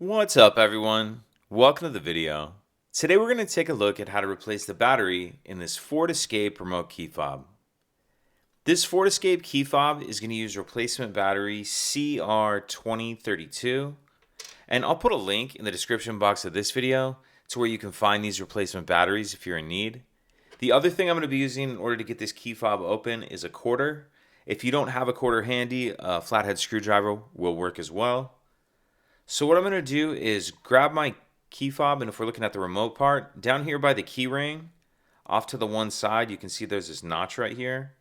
What's up, everyone? Welcome to the video. Today we're going to take a look at how to replace the battery in this Ford Escape remote key fob. This Ford Escape key fob is going to use replacement battery CR2032, and I'll put a link in the description box of this video to where you can find these replacement batteries if you're in need. The other thing I'm going to be using in order to get this key fob open is a quarter. If you don't have a quarter handy, a flathead screwdriver will work as well. So what I'm going to do is grab my key fob, and if we're looking at the remote part, down here by the key ring, off to the one side, you can see there's this notch right here.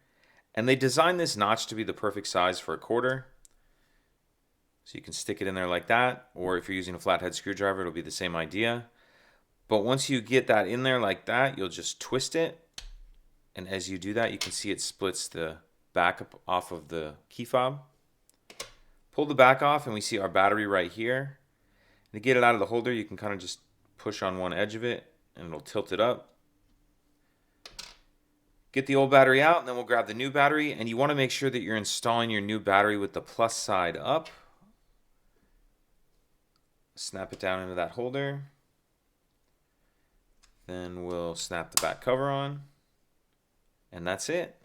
And they designed this notch to be the perfect size for a quarter. So you can stick it in there like that, or if you're using a flathead screwdriver, it'll be the same idea. But once you get that in there like that, you'll just twist it. And as you do that, you can see it splits the back up off of the key fob. Pull the back off and we see our battery right here. To get it out of the holder, you can kind of just push on one edge of it and it'll tilt it up. Get the old battery out and then we'll grab the new battery, and you want to make sure that you're installing your new battery with the plus side up. Snap it down into that holder. Then we'll snap the back cover on, and that's it.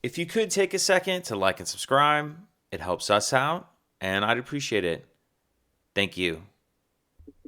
If you could take a second to like and subscribe, it helps us out, and I'd appreciate it. Thank you.